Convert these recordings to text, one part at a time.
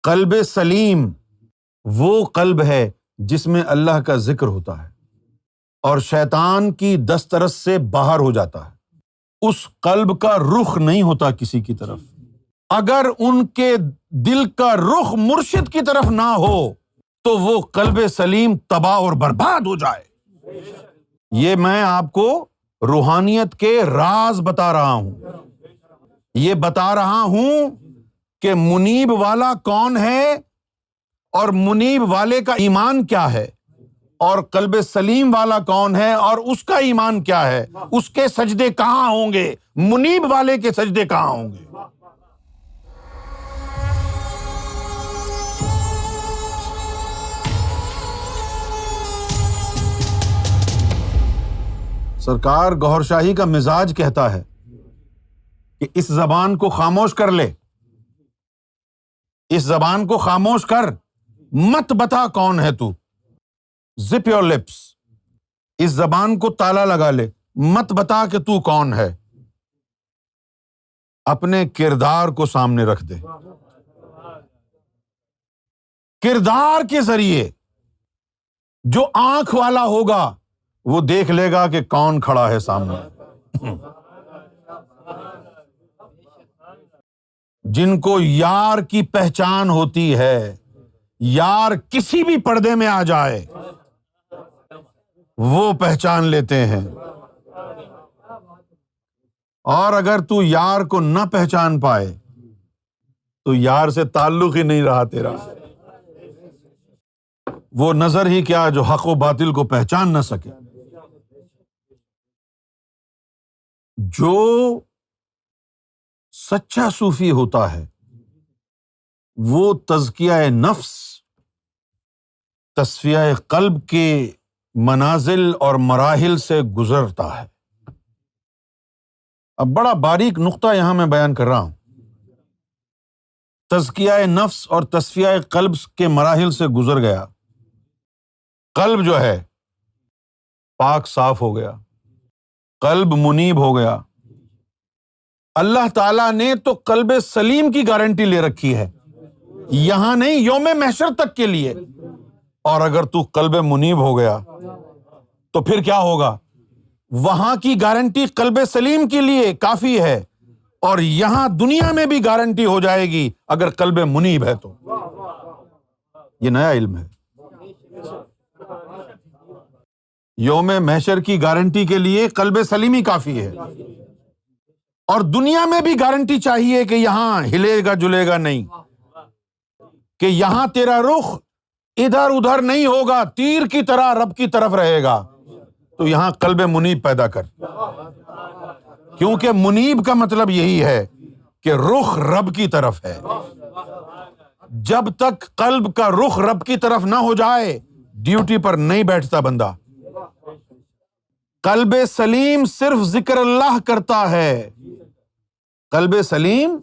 قلب سلیم وہ قلب ہے جس میں اللہ کا ذکر ہوتا ہے اور شیطان کی دسترس سے باہر ہو جاتا ہے۔ اس قلب کا رخ نہیں ہوتا کسی کی طرف۔ اگر ان کے دل کا رخ مرشد کی طرف نہ ہو تو وہ قلب سلیم تباہ اور برباد ہو جائے۔ یہ میں آپ کو روحانیت کے راز بتا رہا ہوں، یہ بتا رہا ہوں کہ منیب والا کون ہے اور منیب والے کا ایمان کیا ہے، اور قلب سلیم والا کون ہے اور اس کا ایمان کیا ہے، اس کے سجدے کہاں ہوں گے، منیب والے کے سجدے کہاں ہوں گے۔ سرکار گوھر شاہی کا مزاج کہتا ہے کہ اس زبان کو خاموش کر لے، اس زبان کو خاموش کر، مت بتا کون ہے تو، زپ یور لپس، اس زبان کو تالا لگا لے، مت بتا کہ تو کون ہے، اپنے کردار کو سامنے رکھ دے۔ کردار کے ذریعے جو آنکھ والا ہوگا وہ دیکھ لے گا کہ کون کھڑا ہے سامنے۔ جن کو یار کی پہچان ہوتی ہے، یار کسی بھی پردے میں آ جائے وہ پہچان لیتے ہیں، اور اگر تو یار کو نہ پہچان پائے تو یار سے تعلق ہی نہیں رہا تیرا، وہ نظر ہی کیا جو حق و باطل کو پہچان نہ سکے۔ جو سچا صوفی ہوتا ہے وہ تزکیہ نفس، تصفیہ قلب کے منازل اور مراحل سے گزرتا ہے۔ اب بڑا باریک نقطہ یہاں میں بیان کر رہا ہوں۔ تزکیہ نفس اور تصفیہ قلب کے مراحل سے گزر گیا، قلب جو ہے پاک صاف ہو گیا، قلب منیب ہو گیا۔ اللہ تعالیٰ نے تو قلب سلیم کی گارنٹی لے رکھی ہے، یہاں نہیں، یوم محشر تک کے لیے۔ اور اگر تو قلب منیب ہو گیا تو پھر کیا ہوگا؟ وہاں کی گارنٹی قلب سلیم کے لیے کافی ہے، اور یہاں دنیا میں بھی گارنٹی ہو جائے گی اگر قلب منیب ہے تو۔ یہ نیا علم ہے۔ یوم محشر کی گارنٹی کے لیے قلب سلیمی کافی ہے، اور دنیا میں بھی گارنٹی چاہیے کہ یہاں ہلے گا جلے گا نہیں، کہ یہاں تیرا رخ ادھر ادھر نہیں ہوگا، تیر کی طرح رب کی طرف رہے گا۔ تو یہاں قلب منیب پیدا کر، کیونکہ منیب کا مطلب یہی ہے کہ رخ رب کی طرف ہے۔ جب تک قلب کا رخ رب کی طرف نہ ہو جائے ڈیوٹی پر نہیں بیٹھتا بندہ۔ قلب سلیم صرف ذکر اللہ کرتا ہے، قلب سلیم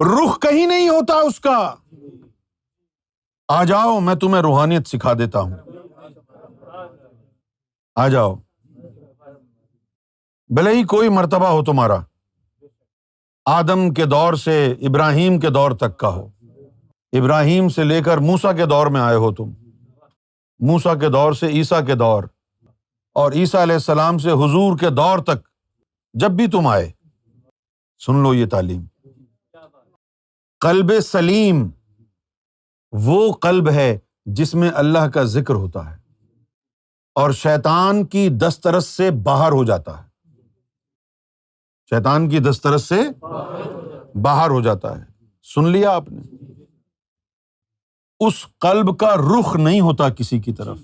رخ کہیں نہیں ہوتا اس کا۔ آ جاؤ میں تمہیں روحانیت سکھا دیتا ہوں، آ جاؤ، بھلے ہی کوئی مرتبہ ہو تمہارا، آدم کے دور سے ابراہیم کے دور تک کا ہو، ابراہیم سے لے کر موسیٰ کے دور میں آئے ہو تم، موسیٰ کے دور سے عیسیٰ کے دور، اور عیسیٰ علیہ السلام سے حضور کے دور تک جب بھی تم آئے، سن لو یہ تعلیم۔ قلب سلیم وہ قلب ہے جس میں اللہ کا ذکر ہوتا ہے اور شیطان کی دسترس سے باہر ہو جاتا ہے، شیطان کی دسترس سے باہر ہو جاتا ہے۔ سن لیا آپ نے؟ اس قلب کا رخ نہیں ہوتا کسی کی طرف،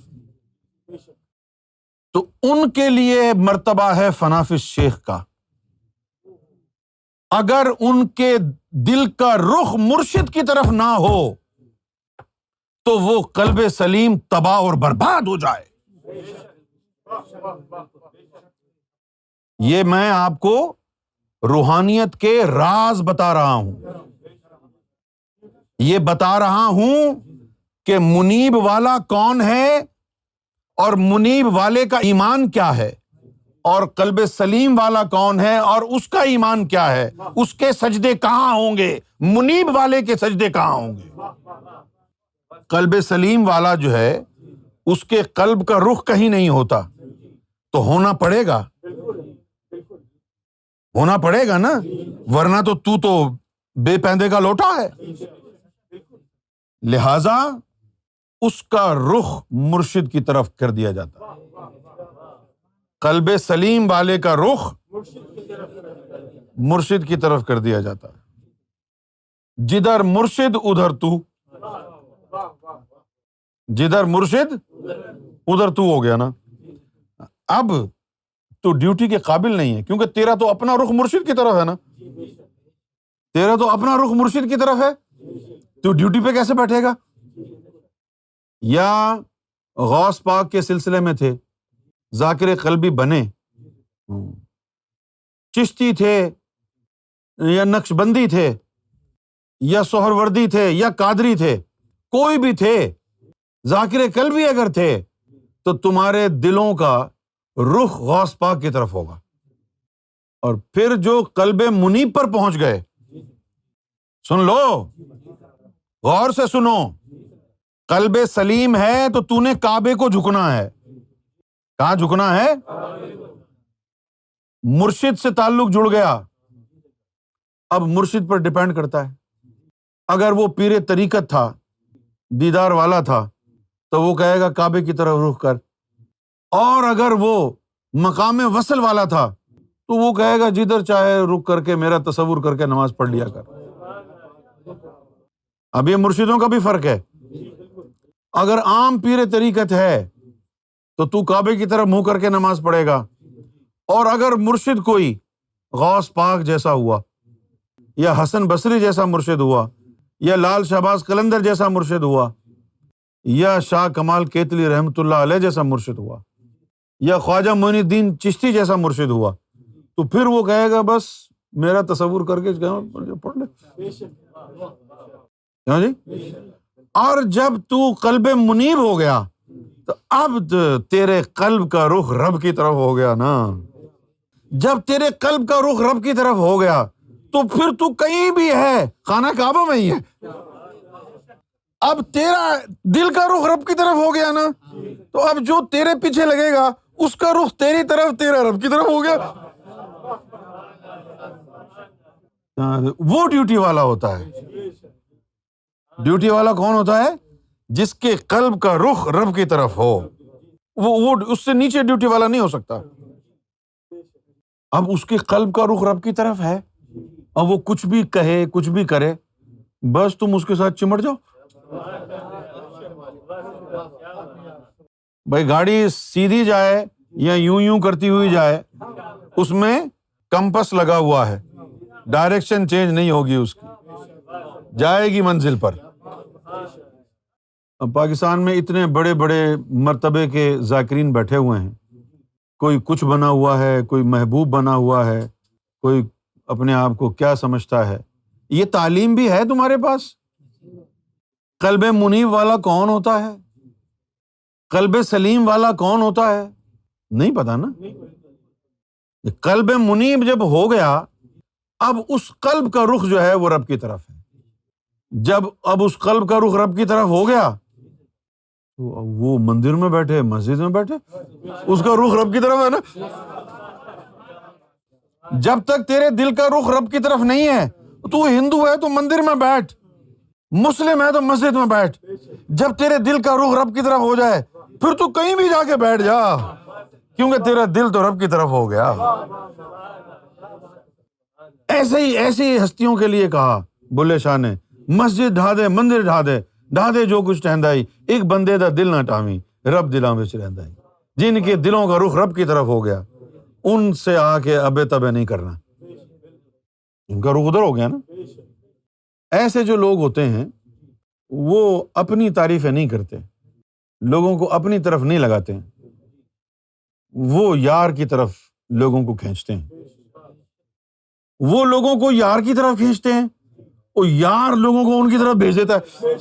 تو ان کے لیے مرتبہ ہے فنافی الشیخ کا۔ اگر ان کے دل کا رخ مرشد کی طرف نہ ہو تو وہ قلب سلیم تباہ اور برباد ہو جائے۔ یہ میں آپ کو روحانیت کے راز بتا رہا ہوں، یہ بتا رہا ہوں کہ منیب والا کون ہے اور منیب والے کا ایمان کیا ہے، اور قلب سلیم والا کون ہے اور اس کا ایمان کیا ہے، اس کے سجدے کہاں ہوں گے، منیب والے کے سجدے کہاں ہوں گے۔ قلب سلیم والا جو ہے اس کے قلب کا رخ کہیں نہیں ہوتا، تو ہونا پڑے گا، ہونا پڑے گا نا، ورنہ تو بے پیندے کا لوٹا ہے۔ لہذا اس کا رخ مرشد کی طرف کر دیا جاتا ہے، قلب سلیم والے کا رخ مرشد کی طرف کر دیا جاتا ہے۔ جدھر مرشد ادھر تو، جدھر مرشد ادھر تو ہو گیا نا۔ اب تو ڈیوٹی کے قابل نہیں ہے، کیونکہ تیرا تو اپنا رخ مرشد کی طرف ہے نا، تیرا تو اپنا رخ مرشد کی طرف ہے، تو ڈیوٹی پہ کیسے بیٹھے گا؟ یا غوث پاک کے سلسلے میں تھے، ذاکر قلبی بنے، چشتی تھے یا نقشبندی تھے یا سہروردی تھے یا قادری تھے، کوئی بھی تھے، ذاکر قلبی اگر تھے تو تمہارے دلوں کا رخ غوث پاک کی طرف ہوگا۔ اور پھر جو قلب منیب پر پہنچ گئے، سن لو، غور سے سنو، قلب سلیم ہے تو تو نے کعبے کو جھکنا ہے۔ کہاں جھکنا ہے؟ مرشد سے تعلق جڑ گیا، اب مرشد پر ڈیپینڈ کرتا ہے۔ اگر وہ پیر طریقت تھا، دیدار والا تھا، تو وہ کہے گا کعبے کی طرف رخ کر، اور اگر وہ مقام وصل والا تھا تو وہ کہے گا جدھر چاہے رخ کر کے میرا تصور کر کے نماز پڑھ لیا کر۔ اب یہ مرشدوں کا بھی فرق ہے۔ اگر عام پیر طریقت ہے تو کعبے کی طرف منہ کر کے نماز پڑھے گا، اور اگر مرشد کوئی غوث پاک جیسا ہوا یا حسن بصری جیسا مرشد ہوا یا لال شہباز قلندر جیسا مرشد ہوا یا شاہ کمال کیتلی رحمۃ اللہ علیہ جیسا مرشد ہوا یا خواجہ معین الدین چشتی جیسا مرشد ہوا، تو پھر وہ کہے گا بس میرا تصور کر کے پڑھ لے۔ ہاں جی۔ اور جب تو قلب منیب ہو گیا تو اب تیرے قلب کا رخ رب کی طرف ہو گیا نا۔ جب تیرے قلب کا رخ رب کی طرف ہو گیا تو پھر تو کہیں بھی ہے، خانہ کعبہ میں ہی ہے۔ اب تیرا دل کا رخ رب کی طرف ہو گیا نا، تو اب جو تیرے پیچھے لگے گا اس کا رخ تیری طرف، تیرا رب کی طرف ہو گیا۔ وہ ڈیوٹی والا ہوتا ہے۔ ڈیوٹی والا کون ہوتا ہے؟ جس کے قلب کا رخ رب کی طرف ہو، وہ اس سے نیچے ڈیوٹی والا نہیں ہو سکتا۔ اب اس کے قلب کا رخ رب کی طرف ہے، اور وہ کچھ بھی کہے کچھ بھی کرے، بس تم اس کے ساتھ چمٹ جاؤ۔ بھائی گاڑی سیدھی جائے یا یوں کرتی ہوئی جائے، اس میں کمپس لگا ہوا ہے، ڈائریکشن چینج نہیں ہوگی اس کی، جائے گی منزل پر۔ اب پاکستان میں اتنے بڑے بڑے مرتبے کے ذاکرین بیٹھے ہوئے ہیں، کوئی کچھ بنا ہوا ہے، کوئی محبوب بنا ہوا ہے، کوئی اپنے آپ کو کیا سمجھتا ہے۔ یہ تعلیم بھی ہے تمہارے پاس؟ قلب منیب والا کون ہوتا ہے؟ قلب سلیم والا کون ہوتا ہے؟ نہیں پتا نا۔ قلب منیب جب ہو گیا، اب اس قلب کا رخ جو ہے وہ رب کی طرف ہے۔ جب اب اس قلب کا رخ رب کی طرف ہو گیا تو وہ مندر میں بیٹھے، مسجد میں بیٹھے، اس کا رخ رب کی طرف ہے نا۔ جب تک تیرے دل کا رخ رب کی طرف نہیں ہے، تو ہندو ہے تو مندر میں بیٹھ، مسلم ہے تو مسجد میں بیٹھ۔ جب تیرے دل کا رخ رب کی طرف ہو جائے پھر تو کہیں بھی جا کے بیٹھ جا، کیونکہ تیرا دل تو رب کی طرف ہو گیا۔ ایسے ہی ہستیوں کے لیے کہا بلے شاہ نے، مسجد ڈھا دے، مندر ڈھا دے جو کچھ ٹہندائی، ایک بندے دا دل نہ ٹاویں، رب دلاں وچ رہندا ہے۔ جن کے دلوں کا رخ رب کی طرف ہو گیا، ان سے آ کے ابے تبے نہیں کرنا، ان کا رخ ادھر ہو گیا نا۔ ایسے جو لوگ ہوتے ہیں وہ اپنی تعریفیں نہیں کرتے، لوگوں کو اپنی طرف نہیں لگاتے ہیں، وہ یار کی طرف لوگوں کو کھینچتے ہیں، وہ لوگوں کو یار کی طرف کھینچتے ہیں، اور یار لوگوں کو ان کی طرف بھیج دیتا ہے۔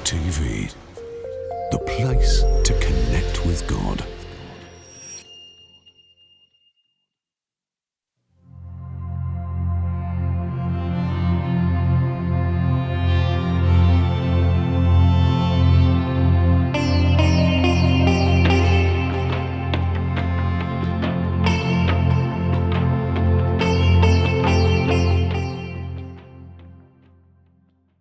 TV, the place to connect with God.